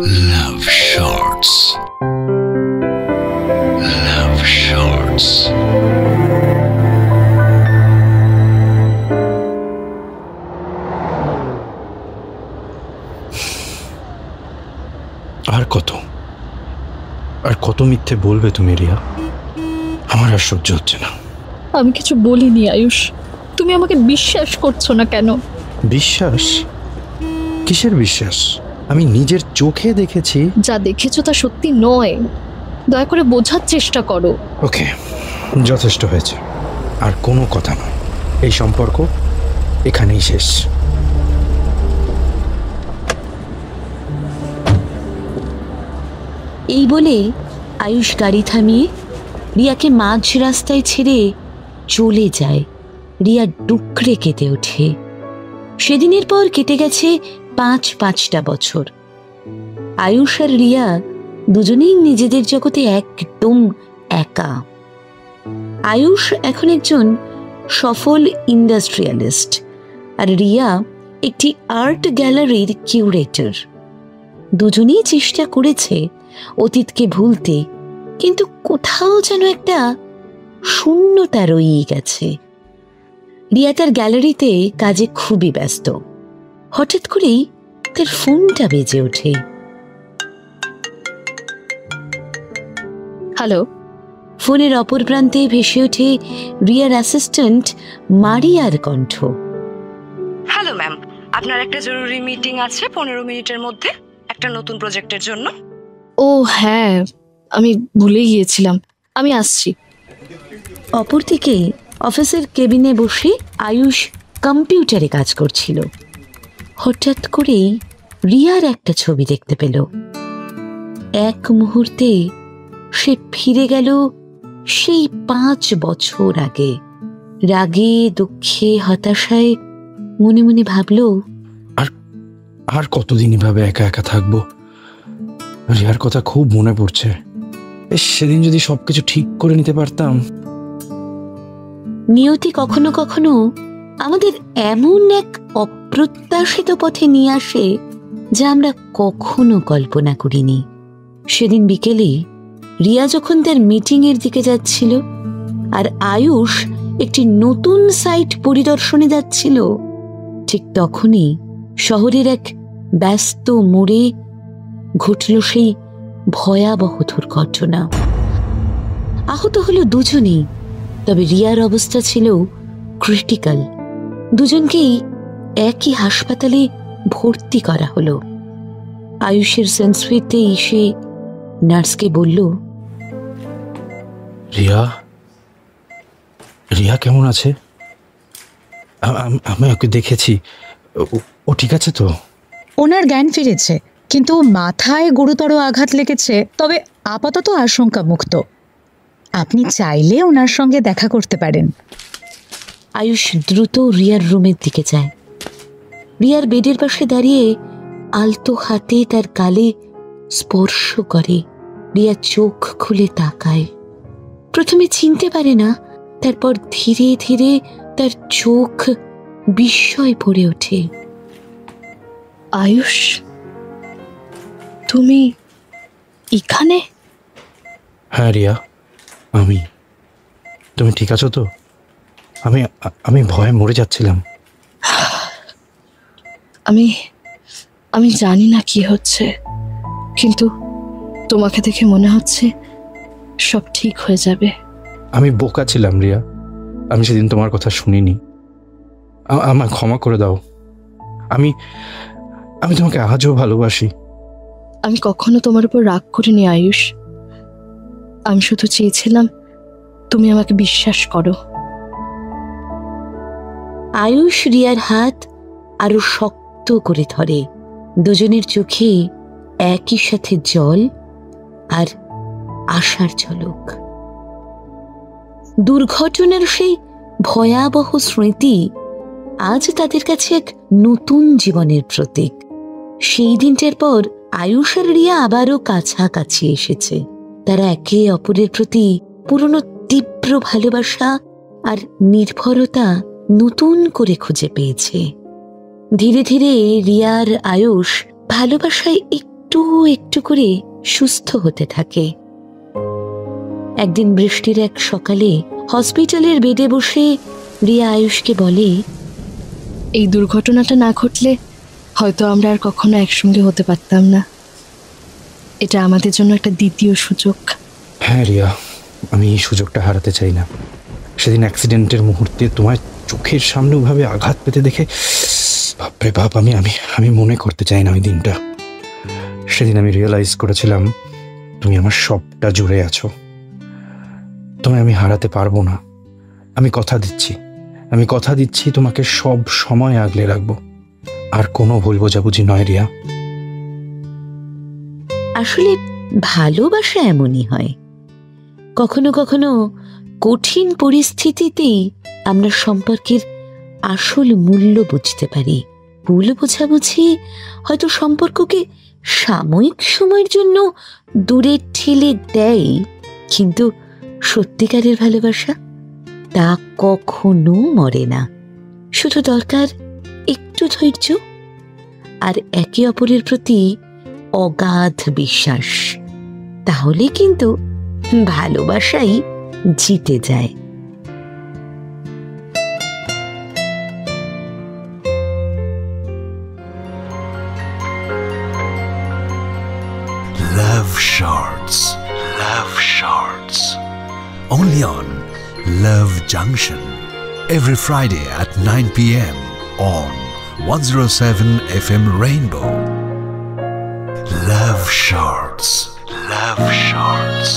Love Shorts. Love Shorts. আর কত মিথ্যে বলবে তুমি রিয়া? আমার আর সহ্য হচ্ছে না। আমি কিছু বলিনি আয়ুষ, তুমি আমাকে বিশ্বাস করছো না কেন? বিশ্বাস? কিসের বিশ্বাস? আমি নিজের চোখে দেখেছি। যা দেখেছো তা সত্যি নয়, দয়া করে বোঝার চেষ্টা করো। ওকে, যথেষ্ট হয়েছে, আর কোনো কথা নয়। এই সম্পর্ক এখানেই শেষ। এই বলে আয়ুষ গাড়ি থামিয়ে রিয়াকে মাঝ রাস্তায় ছেড়ে চলে যায়। রিয়া ডুকরে কেঁদে ওঠে। সেদিনের পর কেটে গেছে 5-5টা বছর। আয়ুষ আর রিয়া দুজনেই নিজেদের জগতে একদম একা। আয়ুষ এখন একজন সফল ইন্ডাস্ট্রিয়ালিস্ট, আর রিয়া একটি আর্ট গ্যালারির কিউরেটর। দুজনেই চেষ্টা করেছে অতীতকে ভুলতে, কিন্তু কোথাও যেন একটা শূন্যতা রয়েই গেছে। রিয়া তার গ্যালারিতে কাজে খুবই ব্যস্ত। হঠাৎ করেই তার ফোনটা বেজে ওঠে। হ্যালো। ফোনের অপর প্রান্তে ভেসে ওঠে রিয়ার অ্যাসিস্ট্যান্ট মারিয়ার কণ্ঠ। হ্যালো ম্যাম, আপনার একটা জরুরি মিটিং আছে 15 মিনিটের মধ্যে, একটা নতুন প্রজেক্টের জন্য। ও হ্যাঁ, আমি ভুলে গিয়েছিলাম, আমি আসছি। অপরদিকে অফিসের কেবিনে বসে আয়ুষ কম্পিউটারে কাজ করছিল। হঠাৎ করেই রিয়ার একটা ছবি দেখতে পেল। এক মুহূর্তে সে ফিরে গেল সেই 5 বছর আগে। রাগে, দুঃখে, হতাশায় মনে মনে ভাবল, আর কতদিন ভাবে একা একা থাকবো। রিয়ার কথা খুব মনে পড়ছে। সেদিন যদি সবকিছু ঠিক করে নিতে পারতাম। নিয়তি কখনো কখনো আমাদের এমন এক অপ্রত্যাশিত পথে নিয়ে আসে যা আমরা কখনো কল্পনা করিনি। সেদিন বিকেলে রিয়া যখন তার মিটিং এর দিকে যাচ্ছিল আর আয়ুষ একটি নতুন সাইট পরিদর্শনে যাচ্ছিল, ঠিক তখনই শহরের এক ব্যস্ত মোড়ে ঘটল সেই ভয়াবহ দুর্ঘটনা। আহত হলো দুজনেই, তবে রিয়ার অবস্থা ছিল ক্রিটিক্যাল। দুজনকেই একই হাসপাতালে ভর্তি করা হলো। আয়ুষের সেন্স ফিরতে এসে নার্সকে বলল, রিয়া কেমন আছে? আমি ওকে দেখেছি, ও ঠিক আছে তো? ওনার জ্ঞান ফিরেছে, কিন্তু মাথায় গুরুতর আঘাত লেগেছে, তবে আপাতত আশঙ্কা মুক্ত। আপনি চাইলে ওনার সঙ্গে দেখা করতে পারেন। আয়ুষ দ্রুত রিয়ার রুমের দিকে যায়। রিয়ার বেডের পাশে দাঁড়িয়ে আলতো হাতে তার গালে স্পর্শ করে। রিয়া চোখ খুলে তাকায়। প্রথমে চিনতে পারে না, তারপর ধীরে ধীরে তার চোখ বিস্ময় ভরে ওঠে। আয়ুষ, তুমি এখানে? হ্যাঁ রিয়া, তুমি ঠিক আছো তো? আমি ভয়ে মরে যাচ্ছিলাম। আমি জানি না কি হচ্ছে, কিন্তু তোমাকে দেখে মনে হচ্ছে সব ঠিক হয়ে যাবে। আমি বোকা ছিলাম রিয়া, আমি সেদিন তোমার কথা শুনিনি। আমায় ক্ষমা করে দাও। আমি তোমাকে আজও ভালোবাসি। আমি কখনো তোমার উপর রাগ করিনি আয়ুষ, আমি শুধু চেয়েছিলাম তুমি আমাকে বিশ্বাস করো। আয়ুষ রিয়ার হাত আরো শক্ত করে ধরে। দুজনের চোখে একই সাথে জল আর আশার ঝলক। দুর্ঘটনার সেই ভয়াবহ স্মৃতি আজ তাদের কাছে এক নতুন জীবনের প্রতীক। সেই দিনটার পর আয়ুষ আর রিয়া আবারও কাছাকাছি এসেছে। তারা একে অপরের প্রতি পুরনো তীব্র ভালোবাসা আর নির্ভরতা নতুন করে খুঁজে পেয়েছে। ধীরে ধীরে রিয়ার আয়ুষ ভালোবাসায় একটু একটু করে সুস্থ হতে থাকে। একদিন বৃষ্টির এক সকালে হসপিটালের বেডে বসে রিয়া আয়ুষকে বলে, এই দুর্ঘটনাটা না ঘটলে হয়তো আমরা আর কখনো একসঙ্গে হতে পারতাম না। এটা আমাদের জন্য একটা দ্বিতীয় সুযোগ। হ্যাঁ রিয়া, আমি এই সুযোগটা হারাতে চাই না। সেদিন অ্যাক্সিডেন্টের মুহূর্তে তোমার চোখের সামনে ওভাবে আঘাত পেতে দেখে বাপরে বাপ, আমি আমি আমি মনে করতে চাই না ওই দিনটা। সেদিন আমি রিয়েলাইজ করেছিলাম তুমি আমার সবটা জুড়ে আছো। তোমায় আমি হারাতে পারবো না। আমি কথা দিচ্ছি তোমাকে সব সময় আগলে রাখবো। আর কোনো ভুল বোঝাবুঝি নয় রিয়া। আসলে ভালোবাসা এমনই হয়, কখনো কখনো কঠিন পরিস্থিতিতেই আমরা সম্পর্কের আসল মূল্য বুঝতে পারি। ভুল বোঝাবুঝি হয়তো সম্পর্ককে সাময়িক সময়ের জন্য দূরে ঠেলে দেয়, কিন্তু সত্যিকারের ভালোবাসা তা কখনো মরে না। শুধু দরকার একটু ধৈর্য আর একে অপরের প্রতি অগাধ বিশ্বাস। তাহলে কিন্তু ভালোবাসাই জিতে যায়। Love Shorts. Love Shorts. Only on Love Junction. Every Friday at 9 p.m. on 107 FM Rainbow. Love Shorts. Love Shorts.